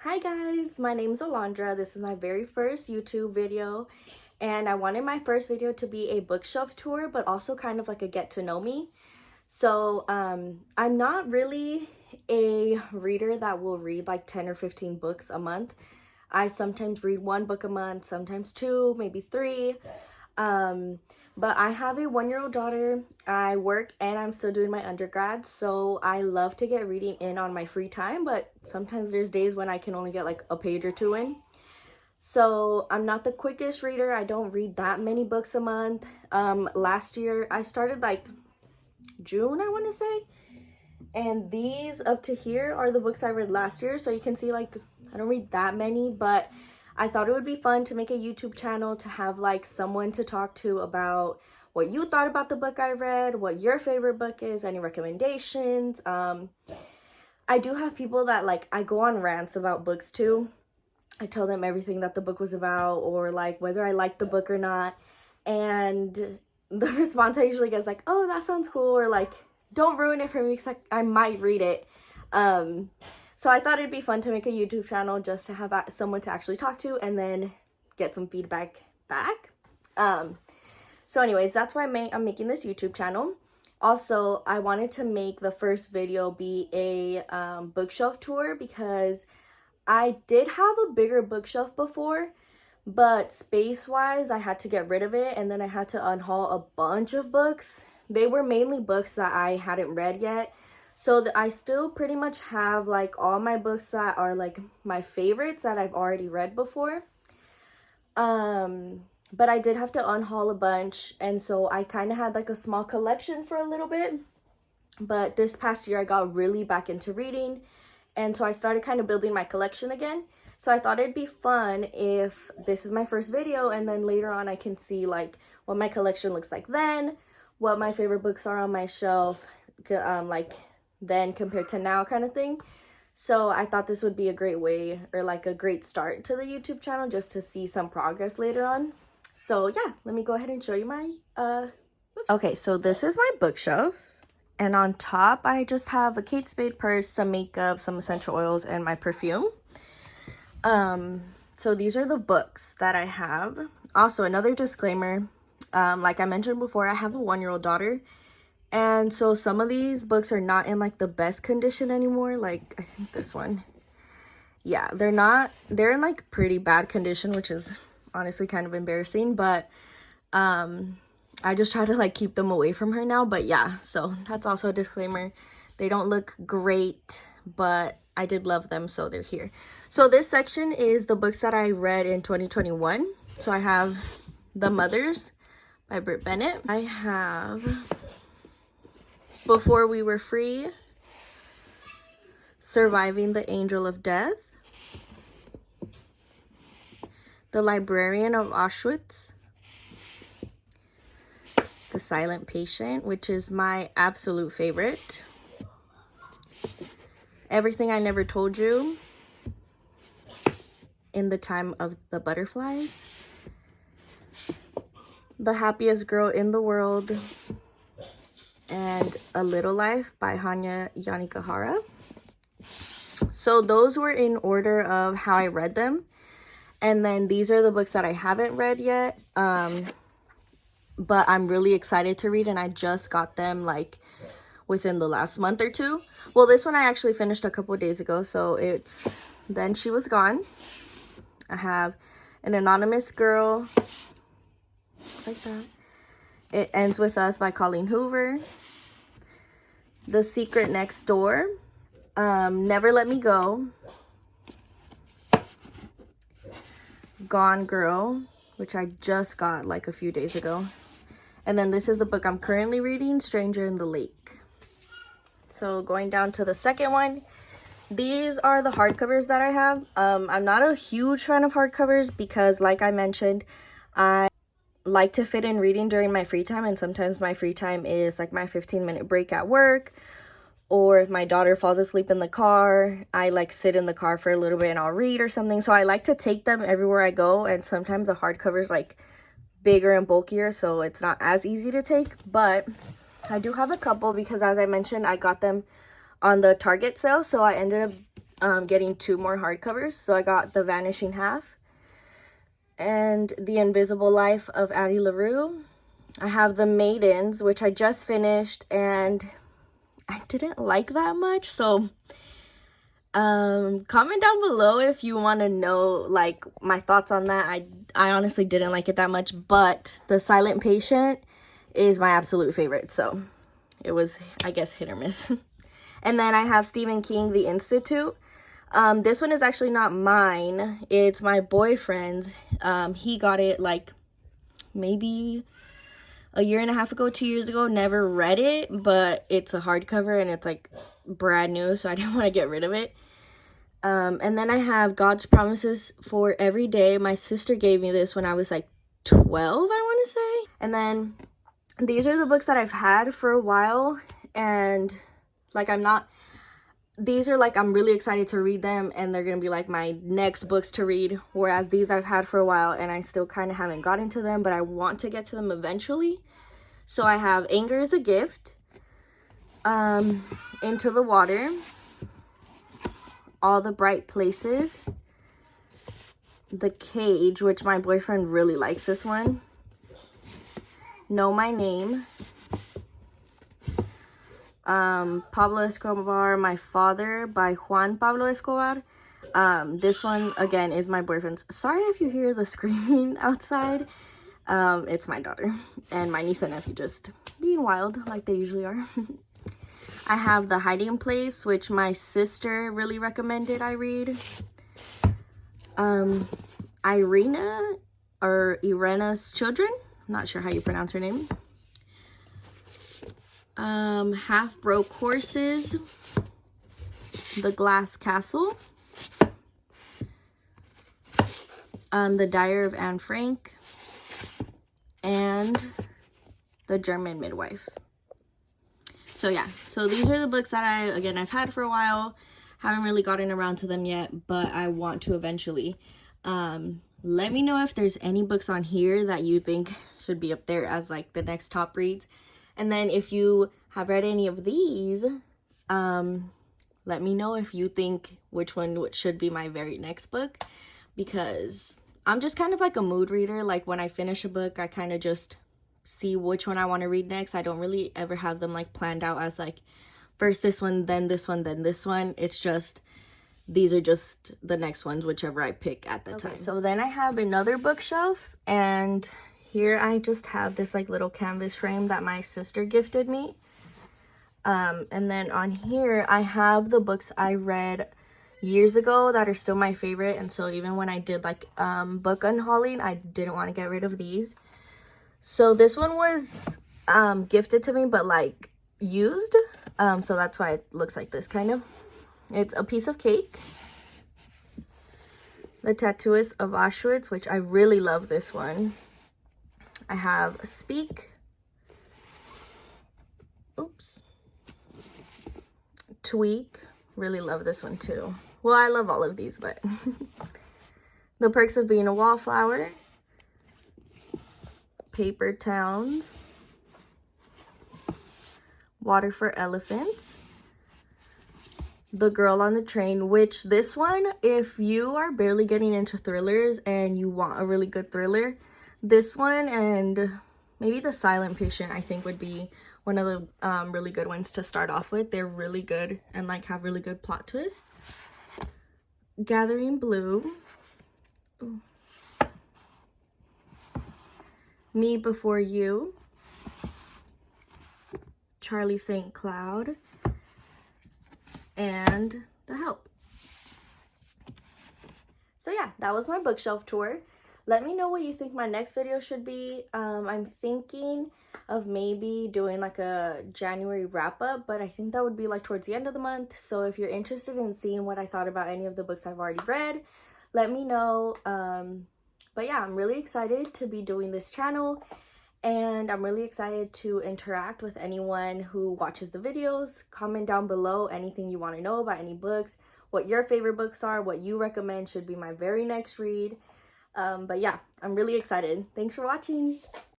Hi guys, my name is Alondra. This is my very first YouTube video, and I wanted my first video to be a bookshelf tour, but also kind of like a get to know me. So I'm not really a reader that will read like 10 or 15 books a month. I sometimes read one book a month, sometimes two, maybe three. Um, but I have a 1-year-old daughter. I work and I'm still doing my undergrad, so I love to get reading in on my free time, but sometimes there's days when I can only get like a page or two in. So I'm not the quickest reader. I don't read that many books a month. Last year I started like June, I want to say. And these up to here are the books I read last year. So you can see like I don't read that many, but I thought it would be fun to make a YouTube channel to have like someone to talk to about what you thought about the book I read, what your favorite book is, any recommendations. I do have people that like I go on rants about books too. I tell them everything that the book was about or like whether I like the book or not. And the response I usually get is like, oh, that sounds cool, or like, don't ruin it for me because I might read it. So I thought it'd be fun to make a YouTube channel just to have someone to actually talk to and then get some feedback back. So anyways, that's why I'm making this YouTube channel. Also, I wanted to make the first video be a bookshelf tour because I did have a bigger bookshelf before, but space-wise, I had to get rid of it, and then I had to unhaul a bunch of books. They were mainly books that I hadn't read yet, so I still pretty much have like all my books that are like my favorites that I've already read before. But I did have to unhaul a bunch, and so I kind of had like a small collection for a little bit. But this past year, I got really back into reading, and so I started kind of building my collection again. So I thought it'd be fun if this is my first video, and then later on I can see like what my collection looks like then, what my favorite books are on my shelf, like then compared to now kind of thing. So I thought this would be a great way, or like a great start to the YouTube channel, just to see some progress later on. So yeah, let me go ahead and show you my Okay, so this is my bookshelf. And on top, I just have a Kate Spade purse, some makeup, some essential oils, and my perfume. So these are the books that I have. Also, another disclaimer, like I mentioned before, I have a 1-year-old daughter. And so some of these books are not in like the best condition anymore. Like I think this one. Yeah, they're in like pretty bad condition, which is honestly kind of embarrassing, but I just try to like keep them away from her now. But yeah, so that's also a disclaimer. They don't look great, but I did love them, so they're here. So this section is the books that I read in 2021. So I have The Mothers by Britt Bennett. I have Before We Were Free, Surviving the Angel of Death, The Librarian of Auschwitz, The Silent Patient, which is my absolute favorite, Everything I Never Told You, In the Time of the Butterflies, The Happiest Girl in the World, and A Little Life by Hanya Yanagihara. So those were in order of how I read them. And then these are the books that I haven't read yet, but I'm really excited to read, and I just got them like within the last month or two. Well, this one I actually finished a couple of days ago, so it's Then She Was Gone. I have An Anonymous Girl, like that. It Ends With Us by Colleen Hoover. The Secret Next Door. Never Let Me Go. Gone Girl, which I just got like a few days ago. And then this is the book I'm currently reading, Stranger in the Lake. So going down to the second one, these are the hardcovers that I have. I'm not a huge fan of hardcovers because, like I mentioned, I like to fit in reading during my free time, and sometimes my free time is like my 15-minute break at work, or if my daughter falls asleep in the car, I like sit in the car for a little bit and I'll read or something. So I like to take them everywhere I go, and sometimes the hardcover is like bigger and bulkier, so it's not as easy to take. But I do have a couple because, as I mentioned, I got them on the Target sale, so I ended up getting 2 more hardcovers. So I got The Vanishing Half and The Invisible Life of Addie LaRue. I have The Maidens, which I just finished and I didn't like that much. So comment down below if you want to know like my thoughts on that. I honestly didn't like it that much, but The Silent Patient is my absolute favorite. So it was, I guess, hit or miss. And then I have Stephen King, The Institute. This one is actually not mine. It's my boyfriend's. He got it like maybe a year and a half ago, 2 years ago. Never read it, but it's a hardcover and it's like brand new, so I didn't want to get rid of it. And then I have God's Promises for Every Day. My sister gave me this when I was like 12, I want to say. And then these are the books that I've had for a while, and like these are like, I'm really excited to read them and they're gonna be like my next books to read, whereas these I've had for a while and I still kind of haven't gotten to them, but I want to get to them eventually. So I have Anger is a Gift, Into the Water, All the Bright Places, The Cage, which my boyfriend really likes this one, Know My Name, Pablo Escobar, My Father by Juan Pablo Escobar. This one again is my boyfriend's. Sorry if you hear the screaming outside. It's my daughter and my niece and nephew just being wild like they usually are. I have The Hiding Place, which my sister really recommended I read. Irina or Irena's Children, I'm not sure how you pronounce her name. Half Broke Horses, The Glass Castle, The Diary of Anne Frank, and The German Midwife. So yeah, so these are the books that I've had for a while. Haven't really gotten around to them yet, but I want to eventually. Let me know if there's any books on here that you think should be up there as like the next top reads. And then if you have read any of these, let me know if you think which one should be my very next book, because I'm just kind of like a mood reader. Like when I finish a book, I kind of just see which one I want to read next. I don't really ever have them like planned out as like first this one, then this one, then this one. It's just, these are just the next ones, whichever I pick at the time. So then I have another bookshelf, and here I just have this like little canvas frame that my sister gifted me. And then on here I have the books I read years ago that are still my favorite, and so even when I did like book unhauling, I didn't want to get rid of these. So this one was gifted to me, but like used, so that's why it looks like this kind of. It's A Piece of Cake, The Tattooist of Auschwitz, which I really love this one. I have Speak, Tweak, really love this one too. Well, I love all of these, but The Perks of Being a Wallflower, Paper Towns, Water for Elephants, The Girl on the Train, which this one, if you are barely getting into thrillers and you want a really good thriller, this one and maybe The Silent Patient I think would be one of the really good ones to start off with. They're really good and like have really good plot twists. Gathering Blue, ooh, Me Before You, Charlie St. Cloud, and The Help. So yeah, that was my bookshelf tour. Let me know what you think my next video should be. I'm thinking of maybe doing like a January wrap up, but I think that would be like towards the end of the month. So if you're interested in seeing what I thought about any of the books I've already read, let me know. But yeah, I'm really excited to be doing this channel, and I'm really excited to interact with anyone who watches the videos. Comment down below anything you want to know about any books, what your favorite books are, what you recommend should be my very next read. But yeah, I'm really excited. Thanks for watching.